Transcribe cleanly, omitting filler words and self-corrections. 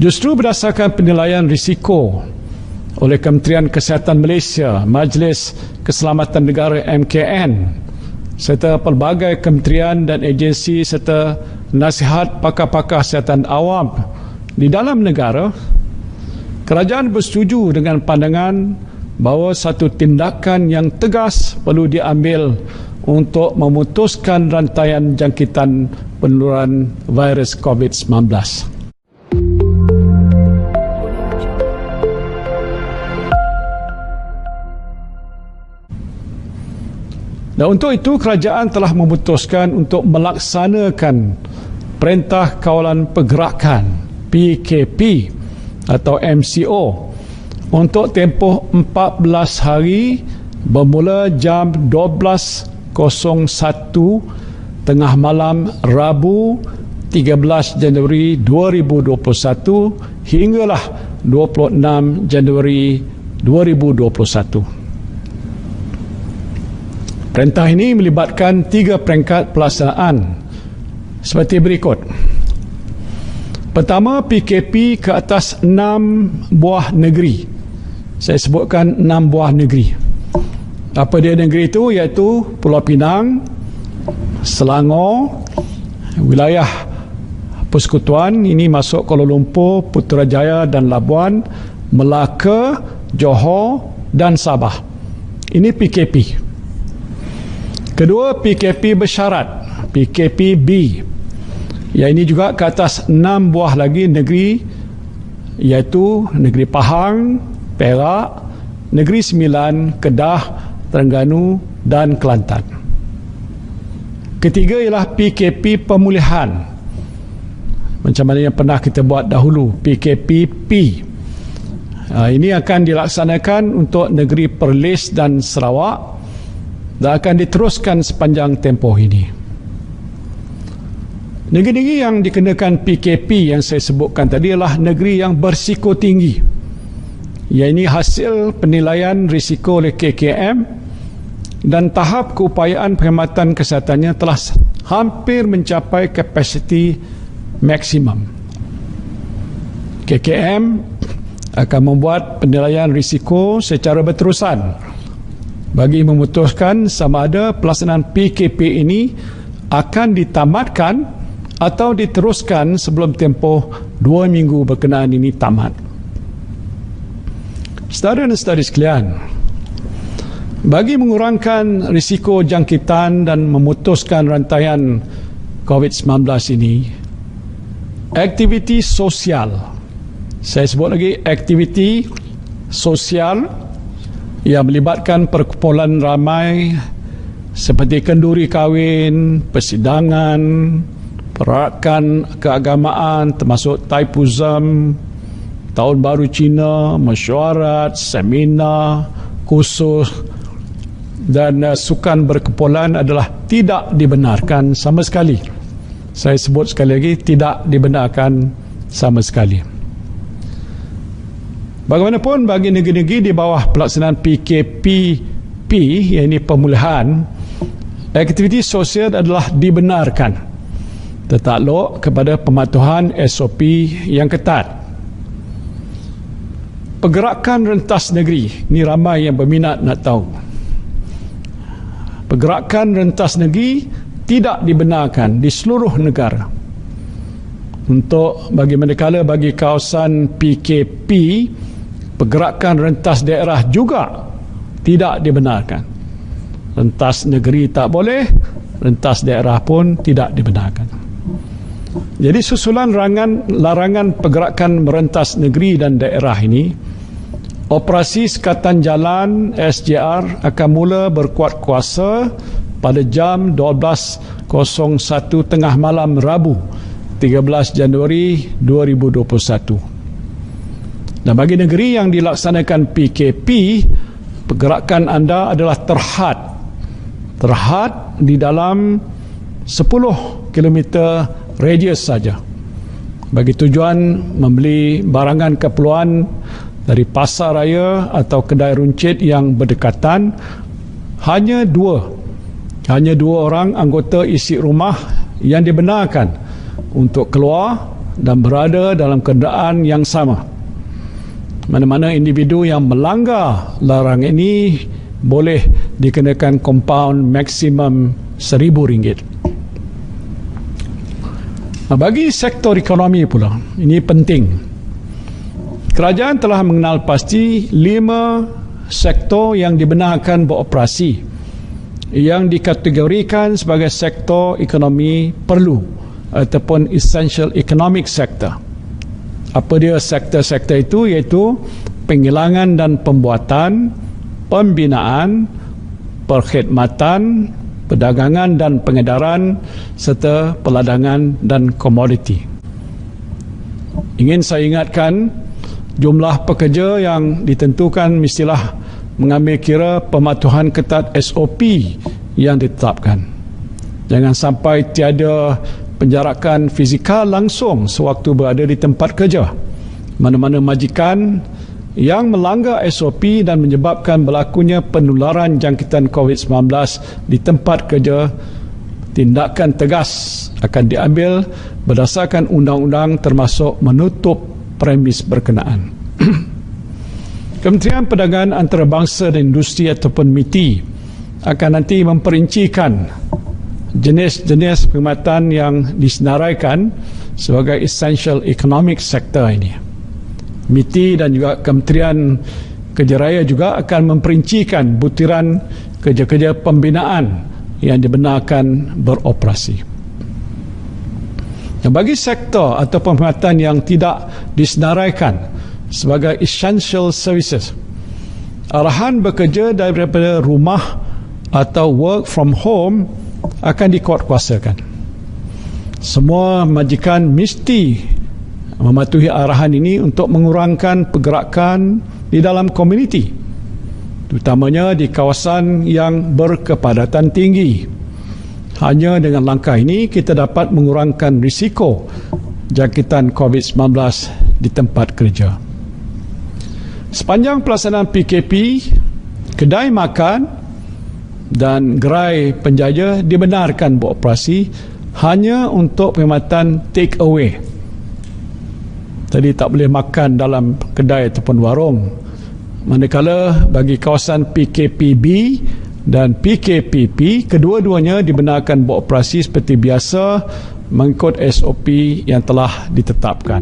Justru berdasarkan penilaian risiko oleh Kementerian Kesihatan Malaysia, Majlis Keselamatan Negara MKN, serta pelbagai kementerian dan agensi serta nasihat pakar-pakar kesihatan awam di dalam negara, kerajaan bersetuju dengan pandangan bahawa satu tindakan yang tegas perlu diambil untuk memutuskan rantaian jangkitan penularan virus COVID-19. Dan untuk itu, kerajaan telah memutuskan untuk melaksanakan Perintah Kawalan Pergerakan PKP atau MCO untuk tempoh 14 hari bermula jam 12.01 tengah malam Rabu 13 Januari 2021 hinggalah 26 Januari 2021. Perintah ini melibatkan 3 peringkat pelaksanaan seperti berikut. Pertama, PKP ke atas 6 buah negeri. Saya sebutkan 6 buah negeri. Apa dia negeri itu? Iaitu Pulau Pinang, Selangor, wilayah Persekutuan, ini masuk Kuala Lumpur, Putrajaya dan Labuan, Melaka, Johor dan Sabah. Ini PKP. Kedua, PKP bersyarat, PKP-B. Yang ini juga ke atas 6 buah lagi negeri, iaitu Negeri Pahang, Perak, Negeri Sembilan, Kedah, Terengganu dan Kelantan. Ketiga ialah PKP pemulihan. Macam mana yang pernah kita buat dahulu, PKP-P. Ini akan dilaksanakan untuk negeri Perlis dan Sarawak dan akan diteruskan sepanjang tempoh ini. Negeri-negeri yang dikenakan PKP yang saya sebutkan tadi adalah negeri yang berisiko tinggi. Yang ini hasil penilaian risiko oleh KKM dan tahap keupayaan perkhidmatan kesihatannya telah hampir mencapai kapasiti maksimum. KKM akan membuat penilaian risiko secara berterusan bagi memutuskan sama ada pelaksanaan PKP ini akan ditamatkan atau diteruskan sebelum tempoh 2 minggu berkenaan ini tamat. Saudara dan saudari sekalian, bagi mengurangkan risiko jangkitan dan memutuskan rantaian COVID-19 ini, aktiviti sosial, saya sebut lagi aktiviti sosial yang melibatkan perkumpulan ramai seperti kenduri kahwin, persidangan, perarakan keagamaan termasuk Taipusam, Tahun Baru Cina, mesyuarat, seminar, kursus dan sukan berkumpulan adalah tidak dibenarkan sama sekali. Saya sebut sekali lagi, tidak dibenarkan sama sekali. Bagaimanapun bagi negeri-negeri di bawah pelaksanaan PKP-P, yang ini pemulihan, aktiviti sosial adalah dibenarkan tertakluk kepada pematuhan SOP yang ketat. Pergerakan rentas negeri, ini ramai yang berminat nak tahu. Pergerakan rentas negeri tidak dibenarkan di seluruh negara. Untuk bagi manakala bagi kawasan PKP, pergerakan rentas daerah juga tidak dibenarkan. Rentas negeri tak boleh, rentas daerah pun tidak dibenarkan. Jadi susulan larangan pergerakan merentas negeri dan daerah ini, operasi sekatan jalan SJR akan mula berkuat kuasa pada jam 12.01 tengah malam Rabu 13 Januari 2021. Dan bagi negeri yang dilaksanakan PKP, pergerakan anda adalah terhad di dalam 10 km radius saja. Bagi tujuan membeli barangan keperluan dari pasar raya atau kedai runcit yang berdekatan, hanya dua orang anggota isi rumah yang dibenarkan untuk keluar dan berada dalam keadaan yang sama. Mana-mana individu yang melanggar larangan ini boleh dikenakan kompaun maksimum RM1,000. Bagi sektor ekonomi pula, ini penting. Kerajaan telah mengenal pasti 5 sektor yang dibenarkan beroperasi, yang dikategorikan sebagai sektor ekonomi perlu ataupun essential economic sector. Apa dia sektor-sektor itu? Iaitu penghilangan dan pembuatan, pembinaan, perkhidmatan, perdagangan dan pengedaran, serta peladangan dan komoditi. Ingin saya ingatkan, jumlah pekerja yang ditentukan mestilah mengambil kira pematuhan ketat SOP yang ditetapkan. Jangan sampai tiada penjarakan fizikal langsung sewaktu berada di tempat kerja. Mana-mana majikan yang melanggar SOP dan menyebabkan berlakunya penularan jangkitan COVID-19 di tempat kerja, tindakan tegas akan diambil berdasarkan undang-undang termasuk menutup premis berkenaan. Kementerian Perdagangan Antarabangsa dan Industri ataupun MITI akan nanti memperincikan jenis-jenis perkhidmatan yang disenaraikan sebagai essential economic sector ini. MITI dan juga Kementerian Kerja Raya juga akan memperincikan butiran kerja-kerja pembinaan yang dibenarkan beroperasi. Bagi sektor atau perkhidmatan yang tidak disenaraikan sebagai essential services, arahan bekerja daripada rumah atau work from home akan dikuatkuasakan. Semua majikan mesti mematuhi arahan ini untuk mengurangkan pergerakan di dalam komuniti, terutamanya di kawasan yang berkepadatan tinggi. Hanya dengan langkah ini kita dapat mengurangkan risiko jangkitan COVID-19 di tempat kerja. Sepanjang pelaksanaan PKP, kedai makan dan gerai penjaja dibenarkan beroperasi hanya untuk perkhidmatan take away. Tadi tak boleh makan dalam kedai ataupun warung. Manakala bagi kawasan PKPB dan PKPP, kedua-duanya dibenarkan beroperasi seperti biasa mengikut SOP yang telah ditetapkan.